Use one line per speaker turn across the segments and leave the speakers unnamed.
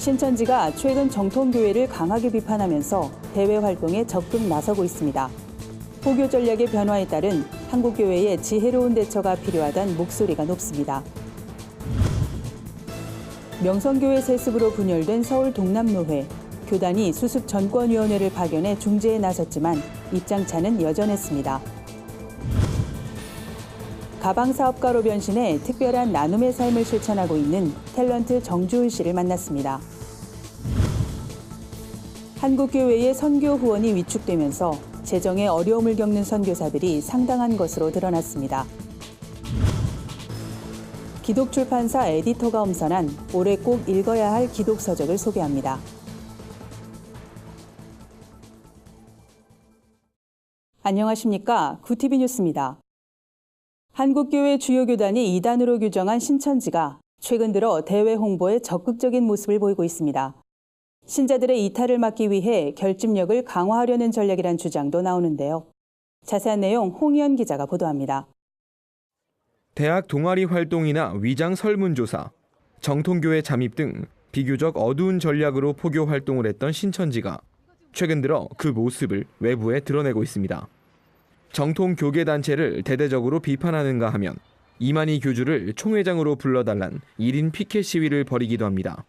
신천지가 최근 정통교회를 강하게 비판하면서 대외 활동에 적극 나서고 있습니다. 포교 전략의 변화에 따른 한국교회의 지혜로운 대처가 필요하다는 목소리가 높습니다. 명성교회 세습으로 분열된 서울 동남노회. 교단이 수습전권위원회를 파견해 중재에 나섰지만 입장차는 여전했습니다. 가방사업가로 변신해 특별한 나눔의 삶을 실천하고 있는 탤런트 정주은 씨를 만났습니다. 한국교회의 선교 후원이 위축되면서 재정에 어려움을 겪는 선교사들이 상당한 것으로 드러났습니다. 기독출판사 에디터가 엄선한 올해 꼭 읽어야 할 기독서적을 소개합니다. 안녕하십니까? 구티비 뉴스입니다. 한국교회 주요 교단이 이단으로 규정한 신천지가 최근 들어 대외 홍보에 적극적인 모습을 보이고 있습니다. 신자들의 이탈을 막기 위해 결집력을 강화하려는 전략이란 주장도 나오는데요. 자세한 내용 홍희연 기자가 보도합니다.
대학 동아리 활동이나 위장 설문조사, 정통교회 잠입 등 비교적 어두운 전략으로 포교 활동을 했던 신천지가 최근 들어 그 모습을 외부에 드러내고 있습니다. 정통 교계 단체를 대대적으로 비판하는가 하면 이만희 교주를 총회장으로 불러달란 1인 피켓 시위를 벌이기도 합니다.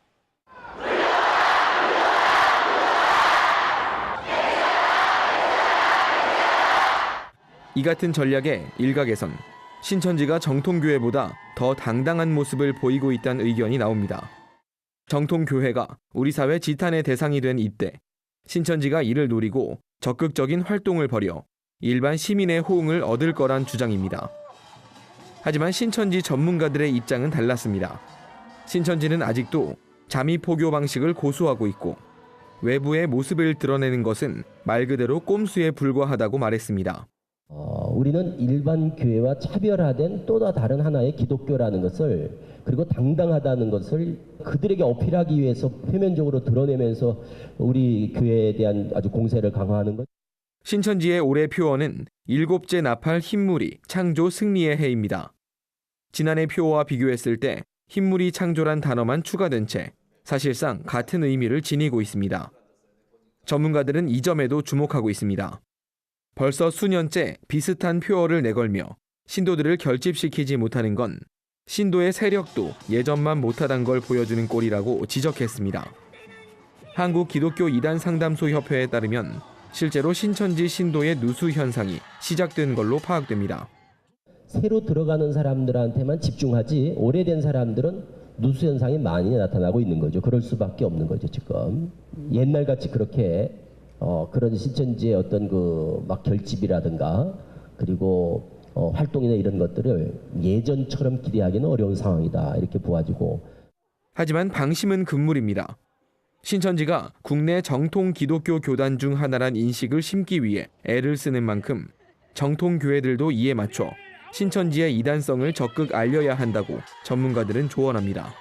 이 같은 전략에 일각에선 신천지가 정통교회보다 더 당당한 모습을 보이고 있다는 의견이 나옵니다. 정통교회가 우리 사회 지탄의 대상이 된 이때 신천지가 이를 노리고 적극적인 활동을 벌여 일반 시민의 호응을 얻을 거란 주장입니다. 하지만 신천지 전문가들의 입장은 달랐습니다. 신천지는 아직도 잠입 포교 방식을 고수하고 있고 외부의 모습을 드러내는 것은 말 그대로 꼼수에 불과하다고 말했습니다.
우리는 일반 교회와 차별화된 또 다른 하나의 기독교라는 것을 그리고 당당하다는 것을 그들에게 어필하기 위해서 표면적으로 드러내면서 우리 교회에 대한 아주 공세를 강화하는 것.
신천지의 올해 표어는 7째 나팔 흰물이 창조 승리의 해입니다. 지난해 표어와 비교했을 때 흰물이 창조란 단어만 추가된 채 사실상 같은 의미를 지니고 있습니다. 전문가들은 이 점에도 주목하고 있습니다. 벌써 수년째 비슷한 표어를 내걸며 신도들을 결집시키지 못하는 건 신도의 세력도 예전만 못하단 걸 보여주는 꼴이라고 지적했습니다. 한국 기독교 이단 상담소 협회에 따르면 실제로 신천지 신도의 누수 현상이 시작된 걸로 파악됩니다.
새로 들어가는 사람들한테만 집중하지 오래된 사람들은 누수 현상이 많이 나타나고 있는 거죠. 그럴 수밖에 없는 거죠, 지금. 옛날같이 그렇게 그런 신천지의 어떤 그 막 결집이라든가 그리고 활동이나 이런 것들을 예전처럼 기대하기는 어려운 상황이다. 이렇게 보아지고.
하지만 방심은 금물입니다. 신천지가 국내 정통 기독교 교단 중 하나란 인식을 심기 위해 애를 쓰는 만큼 정통 교회들도 이에 맞춰 신천지의 이단성을 적극 알려야 한다고 전문가들은 조언합니다.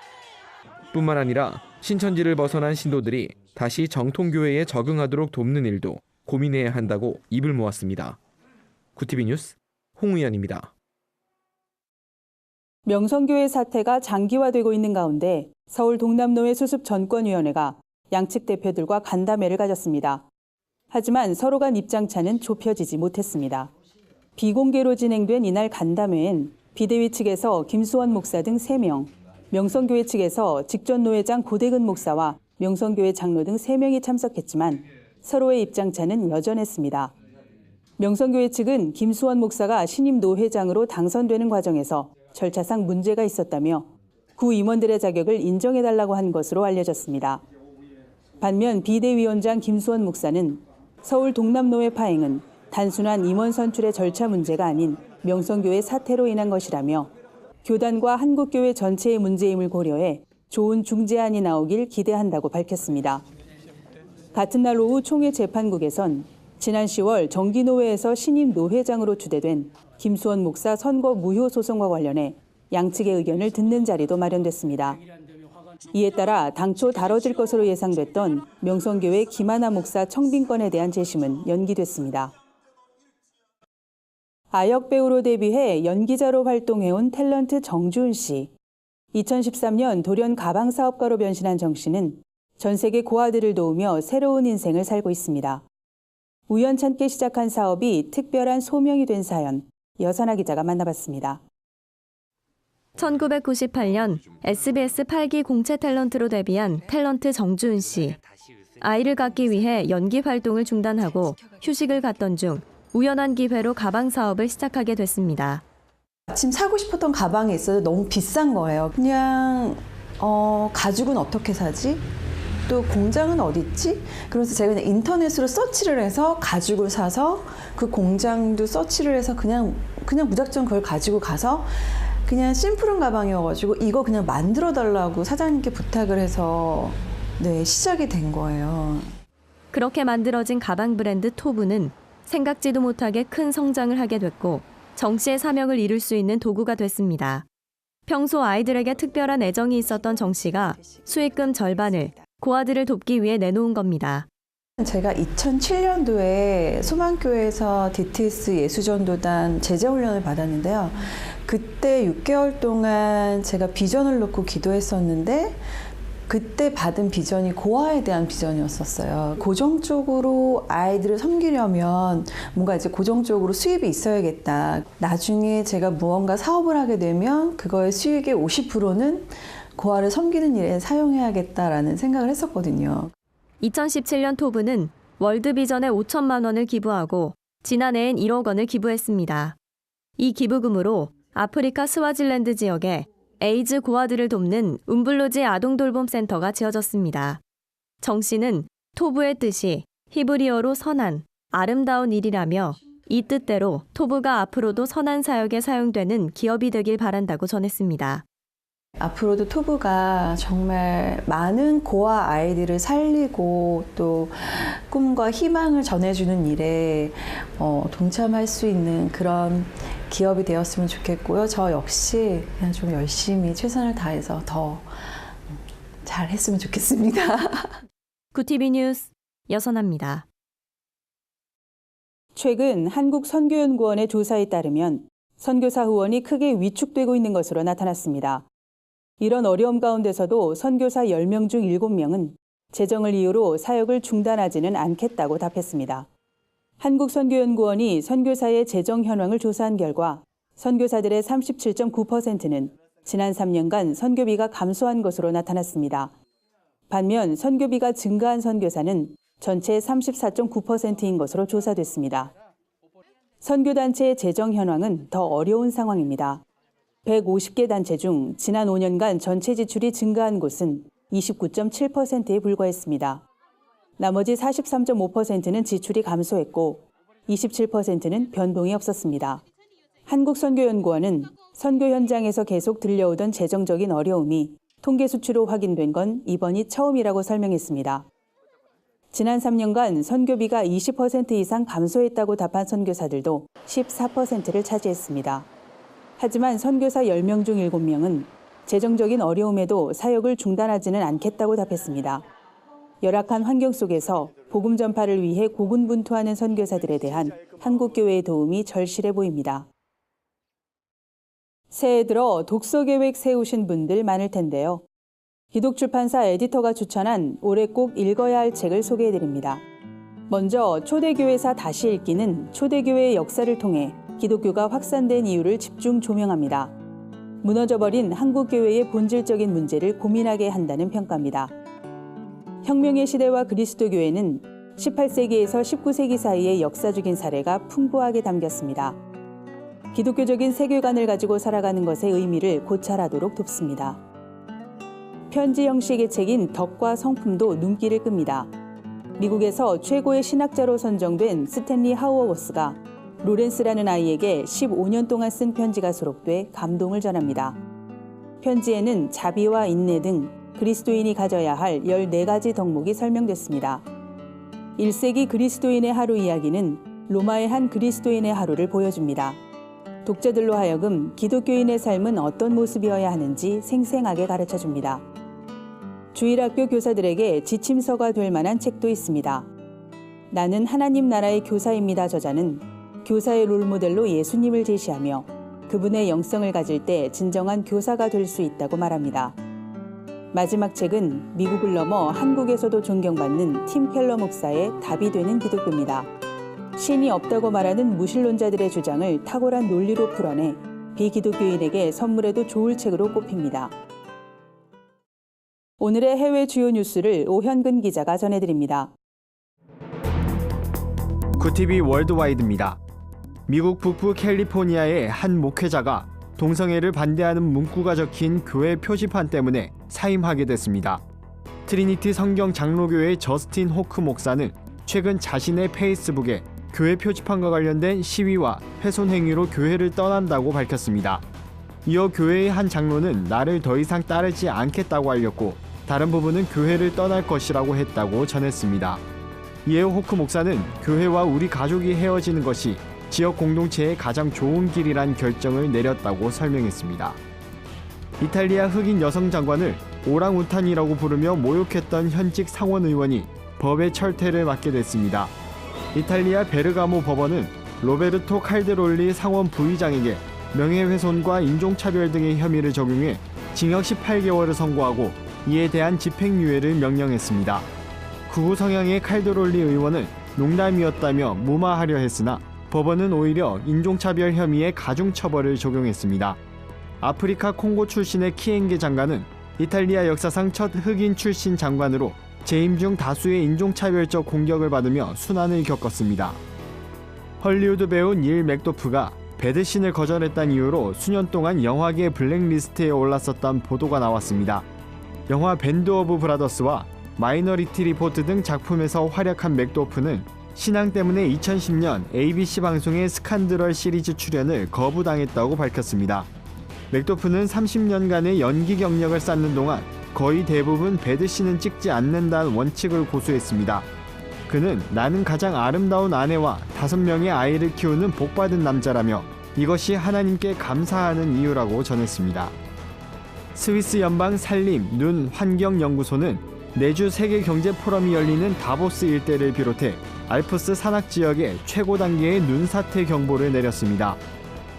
뿐만 아니라 신천지를 벗어난 신도들이 다시 정통교회에 적응하도록 돕는 일도 고민해야 한다고 입을 모았습니다. 구티비 뉴스 홍의연입니다.
명성교회 사태가 장기화되고 있는 가운데 서울 동남노회 수습전권위원회가 양측 대표들과 간담회를 가졌습니다. 하지만 서로 간 입장차는 좁혀지지 못했습니다. 비공개로 진행된 이날 간담회엔 비대위 측에서 김수원 목사 등 3명, 명성교회 측에서 직전노회장 고대근 목사와 명성교회 장로 등 3명이 참석했지만 서로의 입장차는 여전했습니다. 명성교회 측은 김수원 목사가 신임 노회장으로 당선되는 과정에서 절차상 문제가 있었다며 구 임원들의 자격을 인정해달라고 한 것으로 알려졌습니다. 반면 비대위원장 김수원 목사는 서울 동남노회 파행은 단순한 임원 선출의 절차 문제가 아닌 명성교회 사태로 인한 것이라며 교단과 한국교회 전체의 문제임을 고려해 좋은 중재안이 나오길 기대한다고 밝혔습니다. 같은 날 오후 총회 재판국에선 지난 10월 정기노회에서 신임 노회장으로 추대된 김수원 목사 선거 무효 소송과 관련해 양측의 의견을 듣는 자리도 마련됐습니다. 이에 따라 당초 다뤄질 것으로 예상됐던 명성교회 김하나 목사 청빙권에 대한 재심은 연기됐습니다. 아역 배우로 데뷔해 연기자로 활동해온 탤런트 정주은 씨. 2013년 돌연 가방사업가로 변신한 정 씨는 전 세계 고아들을 도우며 새로운 인생을 살고 있습니다. 우연찮게 시작한 사업이 특별한 소명이 된 사연, 여선아 기자가 만나봤습니다.
1998년 SBS 8기 공채 탤런트로 데뷔한 탤런트 정주은 씨. 아이를 갖기 위해 연기 활동을 중단하고 휴식을 갖던 중 우연한 기회로 가방 사업을 시작하게 됐습니다.
마침 사고 싶었던 가방이 있어도 너무 비싼 거예요. 그냥 가죽은 어떻게 사지? 또 공장은 어디 있지? 그래서 제가 그냥 인터넷으로 서치를 해서 가죽을 사서 그 공장도 서치를 해서 그냥 무작정 그걸 가지고 가서 그냥 심플한 가방이어가지고 이거 그냥 만들어 달라고 사장님께 부탁을 해서 시작이 된 거예요.
그렇게 만들어진 가방 브랜드 토브는 생각지도 못하게 큰 성장을 하게 됐고 정 씨의 사명을 이룰 수 있는 도구가 됐습니다. 평소 아이들에게 특별한 애정이 있었던 정 씨가 수익금 절반을 고아들을 돕기 위해 내놓은 겁니다.
제가 2007년도에 소망교회에서 DTS 예수전도단 제자훈련을 받았는데요. 그때 6개월 동안 제가 비전을 놓고 기도했었는데 그때 받은 비전이 고아에 대한 비전이었었어요. 고정적으로 아이들을 섬기려면 뭔가 이제 고정적으로 수입이 있어야겠다. 나중에 제가 무언가 사업을 하게 되면 그거의 수익의 50%는 고아를 섬기는 일에 사용해야겠다라는 생각을 했었거든요.
2017년 토브는 월드비전에 5천만 원을 기부하고 지난해엔 1억 원을 기부했습니다. 이 기부금으로 아프리카 스와질랜드 지역에 에이즈 고아들을 돕는 움블로지 아동돌봄센터가 지어졌습니다. 정 씨는 토브의 뜻이 히브리어로 선한, 아름다운 일이라며 이 뜻대로 토브가 앞으로도 선한 사역에 사용되는 기업이 되길 바란다고 전했습니다.
앞으로도 토브가 정말 많은 고아 아이들을 살리고 또 꿈과 희망을 전해주는 일에 동참할 수 있는 그런 기업이 되었으면 좋겠고요. 저 역시 그냥 좀 열심히 최선을 다해서 더 잘했으면 좋겠습니다.
구티비 뉴스 여선아입니다.
최근 한국선교연구원의 조사에 따르면 선교사 후원이 크게 위축되고 있는 것으로 나타났습니다. 이런 어려움 가운데서도 선교사 10명 중 7명은 재정을 이유로 사역을 중단하지는 않겠다고 답했습니다. 한국선교연구원이 선교사의 재정 현황을 조사한 결과 선교사들의 37.9%는 지난 3년간 선교비가 감소한 것으로 나타났습니다. 반면 선교비가 증가한 선교사는 전체의 34.9%인 것으로 조사됐습니다. 선교단체의 재정 현황은 더 어려운 상황입니다. 150개 단체 중 지난 5년간 전체 지출이 증가한 곳은 29.7%에 불과했습니다. 나머지 43.5%는 지출이 감소했고 27%는 변동이 없었습니다. 한국선교연구원은 선교 현장에서 계속 들려오던 재정적인 어려움이 통계 수치로 확인된 건 이번이 처음이라고 설명했습니다. 지난 3년간 선교비가 20% 이상 감소했다고 답한 선교사들도 14%를 차지했습니다. 하지만 선교사 10명 중 7명은 재정적인 어려움에도 사역을 중단하지는 않겠다고 답했습니다. 열악한 환경 속에서 복음 전파를 위해 고군분투하는 선교사들에 대한 한국교회의 도움이 절실해 보입니다. 새해 들어 독서 계획 세우신 분들 많을 텐데요. 기독출판사 에디터가 추천한 올해 꼭 읽어야 할 책을 소개해드립니다. 먼저 초대교회사 다시 읽기는 초대교회의 역사를 통해 기독교가 확산된 이유를 집중 조명합니다. 무너져버린 한국교회의 본질적인 문제를 고민하게 한다는 평가입니다. 혁명의 시대와 그리스도교회는 18세기에서 19세기 사이의 역사적인 사례가 풍부하게 담겼습니다. 기독교적인 세계관을 가지고 살아가는 것의 의미를 고찰하도록 돕습니다. 편지 형식의 책인 덕과 성품도 눈길을 끕니다. 미국에서 최고의 신학자로 선정된 스탠리 하우어워스가 로렌스라는 아이에게 15년 동안 쓴 편지가 수록돼 감동을 전합니다. 편지에는 자비와 인내 등 그리스도인이 가져야 할 14가지 덕목이 설명됐습니다. 1세기 그리스도인의 하루 이야기는 로마의 한 그리스도인의 하루를 보여줍니다. 독자들로 하여금 기독교인의 삶은 어떤 모습이어야 하는지 생생하게 가르쳐줍니다. 주일학교 교사들에게 지침서가 될 만한 책도 있습니다. 나는 하나님 나라의 교사입니다. 저자는 교사의 롤모델로 예수님을 제시하며 그분의 영성을 가질 때 진정한 교사가 될 수 있다고 말합니다. 마지막 책은 미국을 넘어 한국에서도 존경받는 팀 켈러 목사의 답이 되는 기독교입니다. 신이 없다고 말하는 무신론자들의 주장을 탁월한 논리로 풀어내 비기독교인에게 선물해도 좋을 책으로 꼽힙니다. 오늘의 해외 주요 뉴스를 오현근 기자가 전해드립니다.
구티비 월드와이드입니다. 미국 북부 캘리포니아의 한 목회자가 동성애를 반대하는 문구가 적힌 교회 표지판 때문에 사임하게 됐습니다. 트리니티 성경 장로교회 저스틴 호크 목사는 최근 자신의 페이스북에 교회 표지판과 관련된 시위와 훼손 행위로 교회를 떠난다고 밝혔습니다. 이어 교회의 한 장로는 나를 더 이상 따르지 않겠다고 알렸고 다른 부분은 교회를 떠날 것이라고 했다고 전했습니다. 이에 호크 목사는 교회와 우리 가족이 헤어지는 것이 지역 공동체의 가장 좋은 길이란 결정을 내렸다고 설명했습니다. 이탈리아 흑인 여성 장관을 오랑우탄이라고 부르며 모욕했던 현직 상원 의원이 법의 철퇴를 맞게 됐습니다. 이탈리아 베르가모 법원은 로베르토 칼데롤리 상원 부의장에게 명예훼손과 인종차별 등의 혐의를 적용해 징역 18개월을 선고하고 이에 대한 집행유예를 명령했습니다. 극우 성향의 칼데롤리 의원은 농담이었다며 무마하려 했으나 법원은 오히려 인종차별 혐의의 가중처벌을 적용했습니다. 아프리카 콩고 출신의 키엥게 장관은 이탈리아 역사상 첫 흑인 출신 장관으로 재임 중 다수의 인종차별적 공격을 받으며 순환을 겪었습니다. 헐리우드 배우 닐 맥도프가 배드신을 거절했다는 이유로 수년 동안 영화계 블랙리스트에 올랐었던 보도가 나왔습니다. 영화 밴드 오브 브라더스와 마이너리티 리포트 등 작품에서 활약한 맥도프는 신앙 때문에 2010년 ABC 방송의 스칸드럴 시리즈 출연을 거부당했다고 밝혔습니다. 맥도프는 30년간의 연기 경력을 쌓는 동안 거의 대부분 배드신은 찍지 않는다는 원칙을 고수했습니다. 그는 나는 가장 아름다운 아내와 5명의 아이를 키우는 복받은 남자라며 이것이 하나님께 감사하는 이유라고 전했습니다. 스위스 연방 산림, 눈, 환경연구소는 내주 세계경제 포럼이 열리는 다보스 일대를 비롯해 알프스 산악 지역에 최고 단계의 눈사태 경보를 내렸습니다.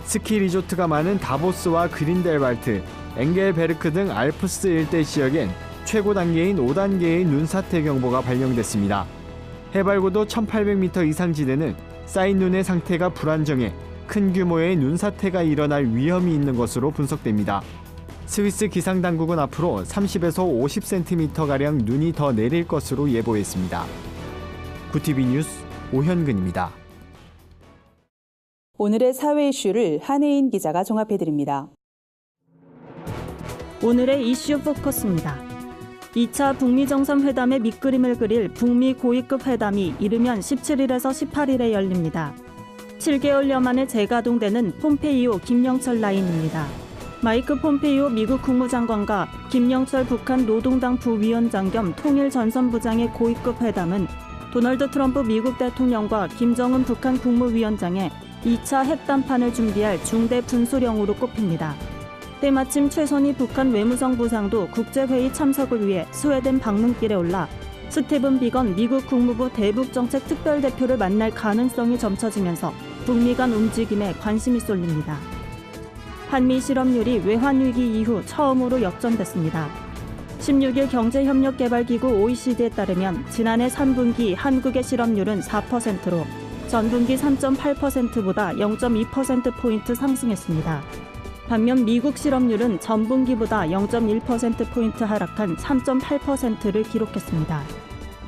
스키 리조트가 많은 다보스와 그린델발트, 엥겔베르크 등 알프스 일대 지역엔 최고 단계인 5단계의 눈사태 경보가 발령됐습니다. 해발고도 1800m 이상 지대는 쌓인 눈의 상태가 불안정해 큰 규모의 눈사태가 일어날 위험이 있는 것으로 분석됩니다. 스위스 기상당국은 앞으로 30에서 50cm가량 눈이 더 내릴 것으로 예보했습니다. 구티비 뉴스 오현근입니다.
오늘의 사회 이슈를 한혜인 기자가 종합해드립니다.
오늘의 이슈 포커스입니다. 2차 북미 정상회담의 밑그림을 그릴 북미 고위급 회담이 이르면 17일에서 18일에 열립니다. 7개월여 만에 재가동되는 폼페이오 김영철 라인입니다. 마이크 폼페이오 미국 국무장관과 김영철 북한 노동당 부위원장 겸 통일전선부장의 고위급 회담은 도널드 트럼프 미국 대통령과 김정은 북한 국무위원장의 2차 핵담판을 준비할 중대 분수령으로 꼽힙니다. 때마침 최선희 북한 외무성 부상도 국제회의 참석을 위해 스웨덴 방문길에 올라 스티븐 비건 미국 국무부 대북정책 특별대표를 만날 가능성이 점쳐지면서 북미 간 움직임에 관심이 쏠립니다. 한미 실업률이 외환위기 이후 처음으로 역전됐습니다. 16일 경제협력개발기구 OECD에 따르면 지난해 3분기 한국의 실업률은 4%로 전분기 3.8%보다 0.2%포인트 상승했습니다. 반면 미국 실업률은 전분기보다 0.1%포인트 하락한 3.8%를 기록했습니다.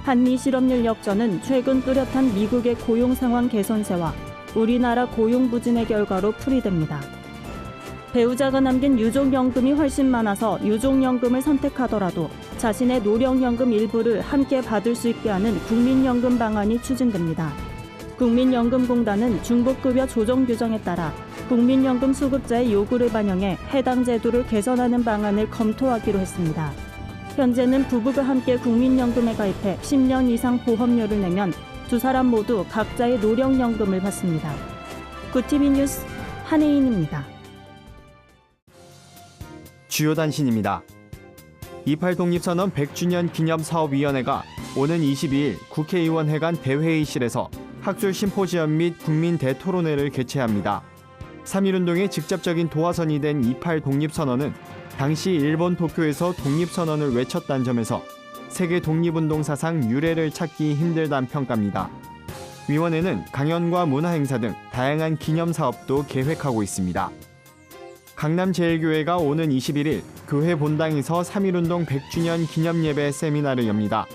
한미 실업률 역전은 최근 뚜렷한 미국의 고용 상황 개선세와 우리나라 고용 부진의 결과로 풀이됩니다. 배우자가 남긴 유족연금이 훨씬 많아서 유족연금을 선택하더라도 자신의 노령연금 일부를 함께 받을 수 있게 하는 국민연금 방안이 추진됩니다. 국민연금공단은 중복급여 조정 규정에 따라 국민연금 수급자의 요구를 반영해 해당 제도를 개선하는 방안을 검토하기로 했습니다. 현재는 부부가 함께 국민연금에 가입해 10년 이상 보험료를 내면 두 사람 모두 각자의 노령연금을 받습니다. 구티비 뉴스 한혜인입니다.
주요 단신입니다. 28 독립선언 100주년 기념사업위원회가 오는 22일 국회의원회관 대회의실에서 학술 심포지엄 및 국민 대토론회를 개최합니다. 3.1운동의 직접적인 도화선이 된 28 독립선언은 당시 일본 도쿄에서 독립선언을 외쳤다는 점에서 세계 독립운동 사상 유래를 찾기 힘들다는 평가입니다. 위원회는 강연과 문화행사 등 다양한 기념사업도 계획하고 있습니다. 강남제일교회가 오는 21일 교회 본당에서 3.1운동 100주년 기념예배 세미나를 엽니다.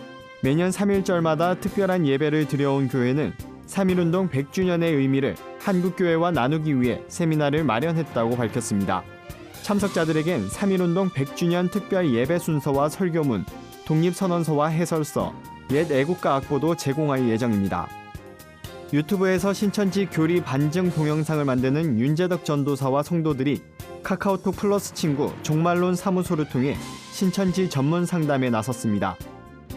매년 3.1절마다 특별한 예배를 드려온 교회는 3.1운동 100주년의 의미를 한국교회와 나누기 위해 세미나를 마련했다고 밝혔습니다. 참석자들에겐 3.1운동 100주년 특별 예배 순서와 설교문, 독립선언서와 해설서, 옛 애국가 악보도 제공할 예정입니다. 유튜브에서 신천지 교리 반증 동영상을 만드는 윤재덕 전도사와 성도들이 카카오톡 플러스 친구 종말론 사무소를 통해 신천지 전문 상담에 나섰습니다.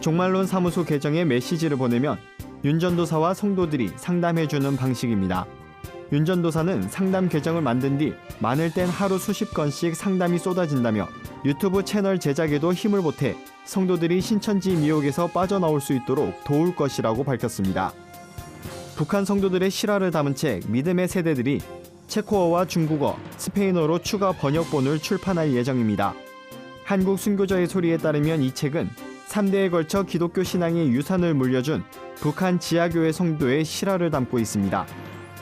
종말론 사무소 계정에 메시지를 보내면 윤 전도사와 성도들이 상담해주는 방식입니다. 윤 전도사는 상담 계정을 만든 뒤 많을 땐 하루 수십 건씩 상담이 쏟아진다며 유튜브 채널 제작에도 힘을 보태 성도들이 신천지 미혹에서 빠져나올 수 있도록 도울 것이라고 밝혔습니다. 북한 성도들의 실화를 담은 책 믿음의 세대들이 체코어와 중국어, 스페인어로 추가 번역본을 출판할 예정입니다. 한국 순교자의 소리에 따르면 이 책은 3대에 걸쳐 기독교 신앙의 유산을 물려준 북한 지하교회 성도의 실화를 담고 있습니다.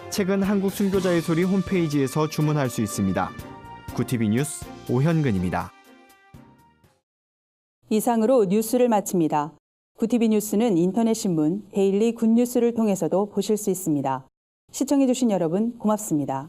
책은 한국 순교자의 소리 홈페이지에서 주문할 수 있습니다. 구티비 뉴스 오현근입니다.
이상으로 뉴스를 마칩니다. 구티비 뉴스는 인터넷 신문 데일리 굿뉴스를 통해서도 보실 수 있습니다. 시청해주신 여러분 고맙습니다.